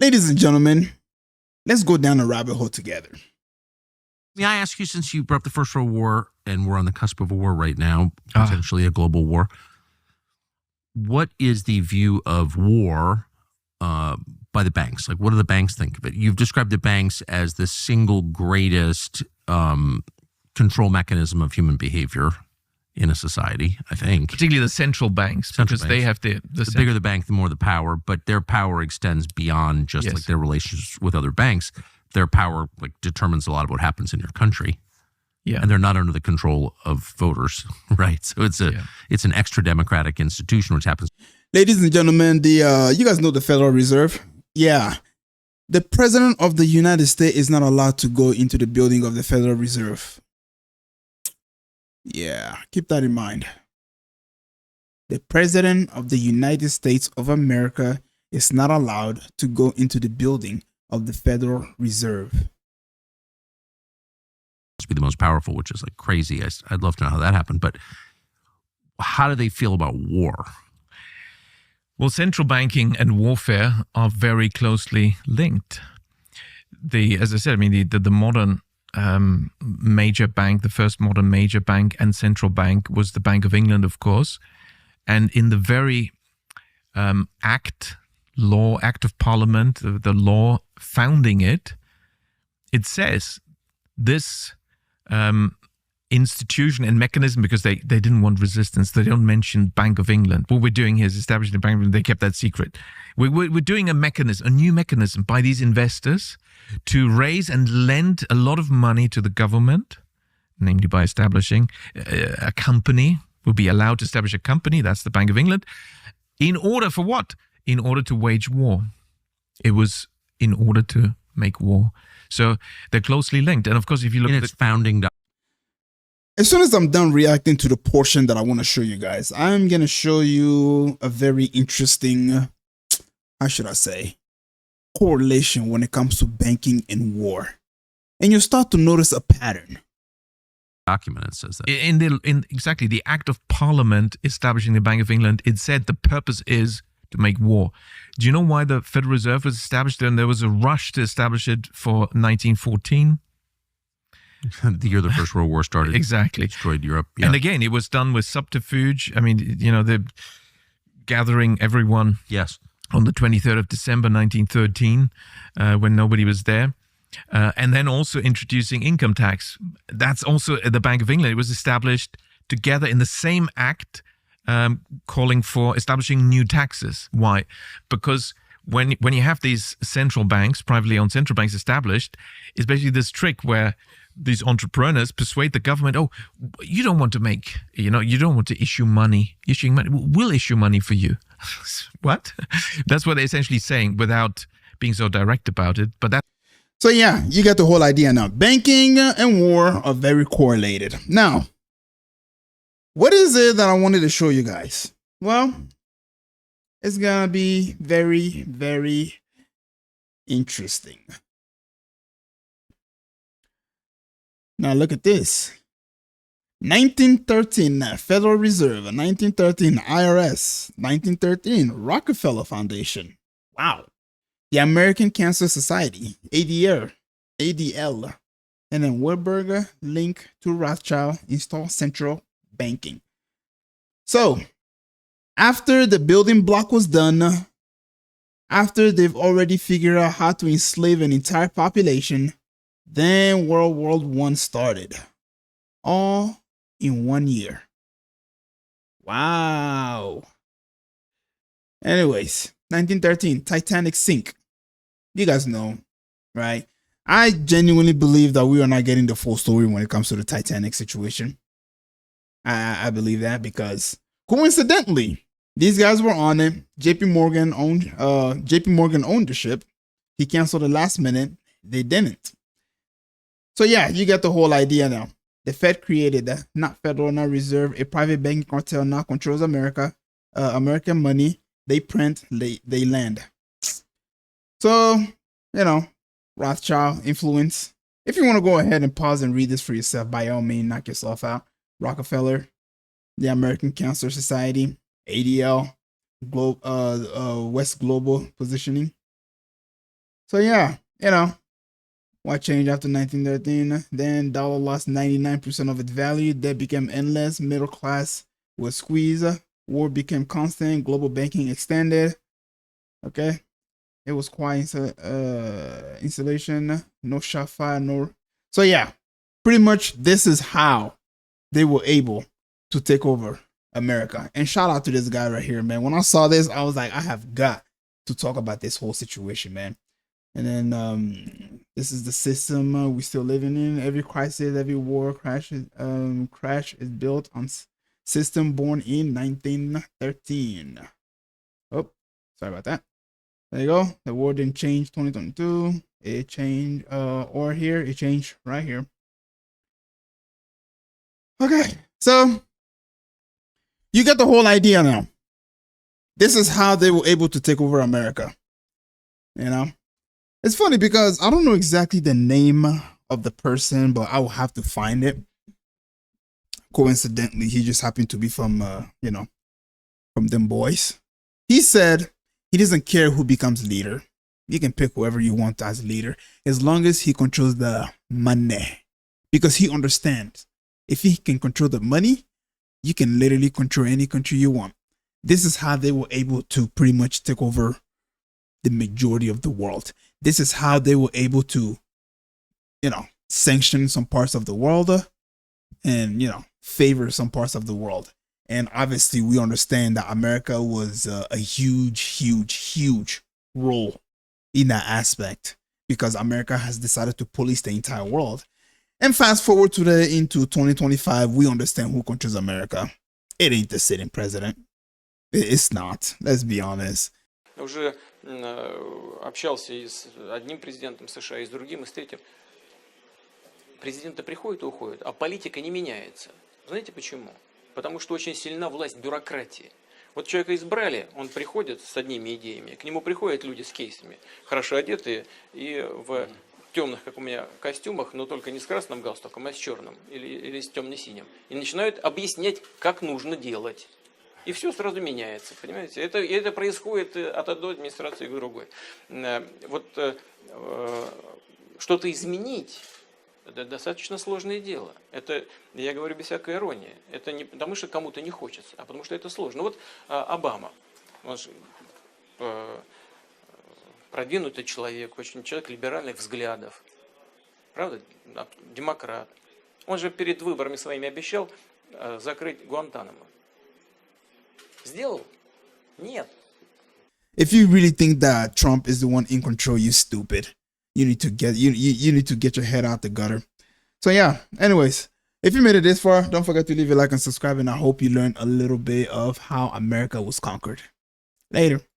Ladies and gentlemen, let's go down the rabbit hole together. May I ask you, since you brought up the First World War and we're on the cusp of a war right now, potentially a global war, what is the view of war by the banks? Like, what do the banks think of it? You've described the banks as the single greatest control mechanism of human behavior in a society, I think. Particularly the central banks, because they have the bigger the bank, the more the power, but their power extends beyond just like their relationships with other banks. Their power like determines a lot of what happens in your country. Yeah. And they're not under the control of voters, right? So it's an extra democratic institution, which happens. Ladies and gentlemen, you guys know the Federal Reserve? Yeah. The President of the United States is not allowed to go into the building of the Federal Reserve. Yeah, keep that in mind. The President of the United States of America is not allowed to go into the building of the Federal Reserve. Must be the most powerful, which is like crazy. I'd love to know how that happened. But how do they feel about war? Well, central banking and warfare are very closely linked. As I said, I mean, the modern major bank, the first modern major bank and central bank was the Bank of England, of course. And in the very act of parliament, the law founding it, it says this institution and mechanism, because they didn't want resistance. They don't mention Bank of England. What we're doing here is establishing the Bank of England. They kept that secret. We're doing a new mechanism by these investors to raise and lend a lot of money to the government, namely by establishing a company. We'll be allowed to establish a company, that's the Bank of England, in order for what? In order to wage war. It was in order to make war. So they're closely linked. And of course, if you look at its founding, as soon as I'm done reacting to the portion that I want to show you guys, I'm going to show you a very interesting, how should I say, correlation when it comes to banking and war. And you'll start to notice a pattern. Document it says that. In exactly the Act of Parliament establishing the Bank of England, it said the purpose is to make war. Do you know why the Federal Reserve was established? And there was a rush to establish it for 1914. The year the First World War started. Exactly. Destroyed Europe. Yeah. And again, it was done with subterfuge. I mean, they're gathering everyone on the 23rd of December, 1913, when nobody was there. And then also introducing income tax. That's also at the Bank of England. It was established together in the same act, calling for establishing new taxes. Why? Because when you have these central banks, privately owned central banks established, it's basically this trick where these entrepreneurs persuade the government, oh, you don't want to issue money. Issuing money, we'll issue money for you. What? That's what they're essentially saying without being so direct about it. But so yeah, you get the whole idea now. Banking and war are very correlated. Now, what is it that I wanted to show you guys? Well, it's going to be very, very interesting. Now look at this. 1913 Federal Reserve, 1913 IRS, 1913 Rockefeller Foundation. Wow. The American Cancer Society, ADL, and then Warburg link to Rothschild install central banking. So, after the building block was done, after they've already figured out how to enslave an entire population, then World War I started. All in 1 year. Wow. Anyways, 1913, Titanic sink. You guys know, right? I genuinely believe that we are not getting the full story when it comes to the Titanic situation. I believe that because coincidentally, these guys were on it. JP Morgan owned the ship. He canceled it last minute. They didn't. So yeah, you get the whole idea now. The Fed created, not federal, not reserve, a private banking cartel now controls America, American money. They print, they lend. So, Rothschild influence. If you want to go ahead and pause and read this for yourself, by all means, knock yourself out. Rockefeller, the American Cancer Society, ADL, West Global Positioning. So yeah, you know, what changed after 1913? Then dollar lost 99% of its value. Debt became endless. Middle class was squeezed. War became constant. Global banking extended. Okay. It was quite installation. No shot fire. No. So yeah, pretty much this is how they were able to take over America. And shout out to this guy right here, man. When I saw this, I was like, I have got to talk about this whole situation, man. And then this is the system we're still living in. Every crisis, every war crash is built on system born in 1913. Oh, sorry about that. There you go. The war didn't change 2022. It changed or here. It changed right here. Okay, so you get the whole idea now. This is how they were able to take over America. You know, it's funny because I don't know exactly the name of the person, but I will have to find it. Coincidentally, he just happened to be from, you know, from them boys. He said he doesn't care who becomes leader. You can pick whoever you want as leader, as long as he controls the money, because he understands. If he can control the money, you can literally control any country you want. This is how they were able to pretty much take over the majority of the world. This is how they were able to, you know, sanction some parts of the world and, you know, favor some parts of the world. And obviously, we understand that America was a huge role in that aspect, because America has decided to police the entire world. And fast forward today into 2025, we understand who controls America. It ain't the sitting president. It's not. Let's be honest. Уже общался и с одним президентом США, и с другим, и с третьим. Президенты приходят и уходят, а политика не меняется. Знаете почему? Потому что очень сильна власть бюрократии. Вот человека избрали, он приходит с одними идеями, к нему приходят люди с кейсами, хорошо одетые и в темных, как у меня, костюмах, но только не с красным галстуком, а с черным или с темно-синим. И начинают объяснять, как нужно делать. И все сразу меняется, понимаете? Это происходит от одной администрации к другой. Вот что-то изменить – это достаточно сложное дело. Это, я говорю без всякой иронии. Это не потому, что кому-то не хочется, а потому, что это сложно. Вот Обама, он же продвинутый человек, очень человек либеральных взглядов. Правда? Демократ. Он же перед выборами своими обещал закрыть Гуантанамо. Сделал? Нет. If you really think that Trump is the one in control, you're stupid. You need to get you need to get your head out the gutter. So yeah, anyways, if you made it this far, don't forget to leave a like and subscribe, and I hope you learned a little bit of how America was conquered. Later.